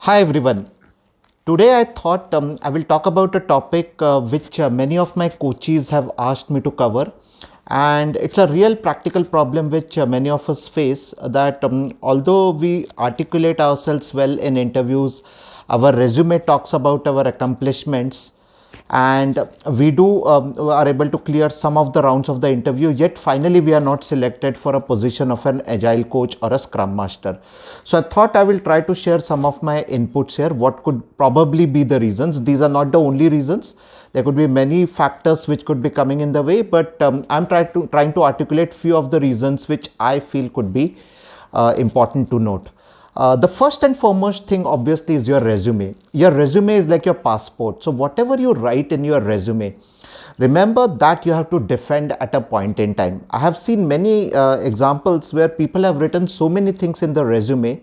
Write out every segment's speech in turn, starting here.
Hi everyone. Today I thought I will talk about a topic which many of my coaches have asked me to cover, and it's a real practical problem which many of us face, that although we articulate ourselves well in interviews, our resume talks about our accomplishments, and we are able to clear some of the rounds of the interview, yet finally we are not selected for a position of an agile coach or a scrum master. So I thought I will try to share some of my inputs here, what could probably be the reasons. These are not the only reasons. There could be many factors which could be coming in the way, but I'm trying to articulate few of the reasons which I feel could be important to note. The first and foremost thing obviously is your resume. Your resume is like your passport. So whatever you write in your resume, remember that you have to defend at a point in time. I have seen many examples where people have written so many things in the resume,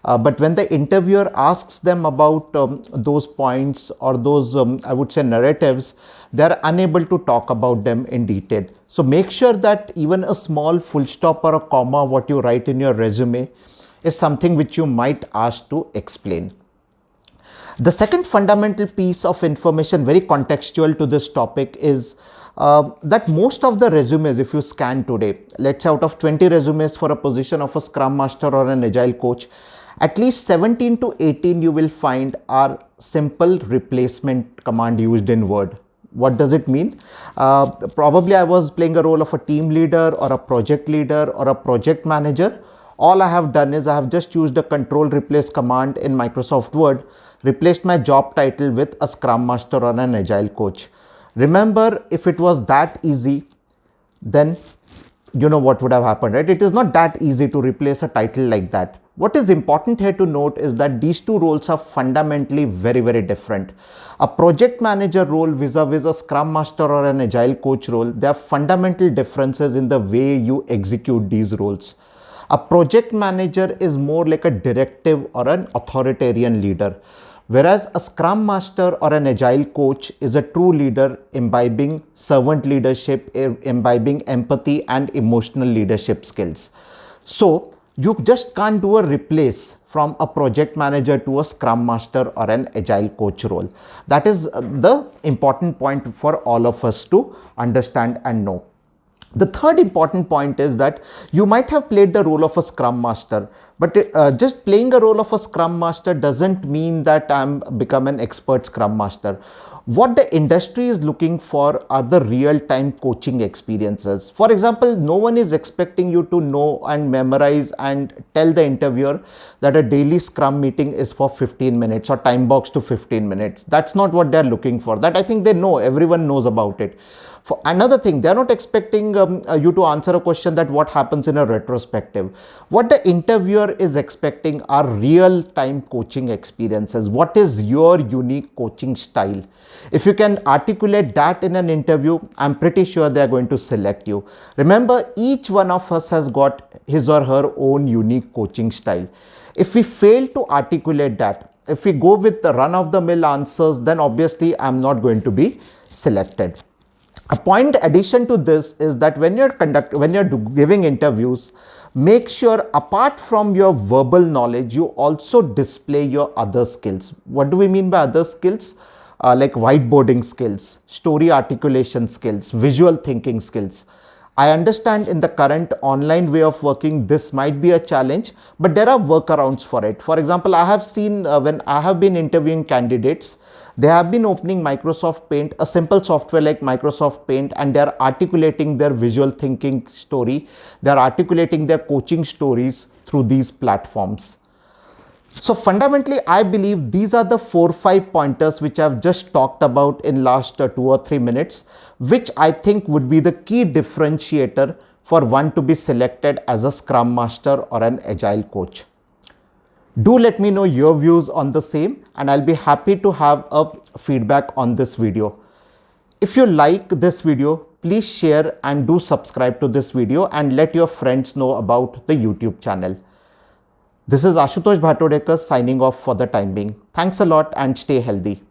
but when the interviewer asks them about those points or those, I would say, narratives, they are unable to talk about them in detail. So make sure that even a small full stop or a comma, what you write in your resume, is something which you might ask to explain. The second fundamental piece of information, very contextual to this topic, is that most of the resumes, if you scan today, let's say out of 20 resumes for a position of a scrum master or an agile coach, at least 17 to 18 you will find are simple replacement command used in Word. What does it mean? Probably I was playing a role of a team leader or a project leader or a project manager. All I have done is I have just used a control replace command in Microsoft Word, replaced my job title with a scrum master or an agile coach. Remember, if it was that easy, then you know what would have happened, right? It is not that easy to replace a title like that. What is important here to note is that these two roles are fundamentally very, very different. A project manager role vis-a-vis a scrum master or an agile coach role, there are fundamental differences in the way you execute these roles. A project manager is more like a directive or an authoritarian leader, whereas a scrum master or an agile coach is a true leader, imbibing servant leadership, imbibing empathy and emotional leadership skills. So you just can't do a replace from a project manager to a scrum master or an agile coach role. That is the important point for all of us to understand and know. The third important point is that you might have played the role of a scrum master, but just playing a role of a scrum master doesn't mean that I'm become an expert scrum master. What the industry is looking for are the real-time coaching experiences. For example, no one is expecting you to know and memorize and tell the interviewer that a daily scrum meeting is for 15 minutes or time box to 15 minutes. That's not what they're looking for. That I think they know, everyone knows about it. For another thing, they are not expecting you to answer a question that what happens in a retrospective. What the interviewer is expecting are real-time coaching experiences. What is your unique coaching style? If you can articulate that in an interview, I'm pretty sure they are going to select you. Remember, each one of us has got his or her own unique coaching style. If we fail to articulate that, if we go with the run-of-the-mill answers, then obviously I'm not going to be selected. A point addition to this is that when you're giving interviews, make sure apart from your verbal knowledge, you also display your other skills. What do we mean by other skills? Like whiteboarding skills, story articulation skills, visual thinking skills. I understand in the current online way of working, this might be a challenge, but there are workarounds for it. For example, I have seen when I have been interviewing candidates, they have been opening Microsoft Paint, a simple software like Microsoft Paint, and they are articulating their visual thinking story. They are articulating their coaching stories through these platforms. So fundamentally, I believe these are the 4-5 pointers which I've just talked about in last 2 or 3 minutes, which I think would be the key differentiator for one to be selected as a scrum master or an agile coach. Do let me know your views on the same, and I'll be happy to have a feedback on this video. If you like this video, please share and do subscribe to this video and let your friends know about the YouTube channel. This is Ashutosh Bhatodekar signing off for the time being. Thanks a lot and stay healthy.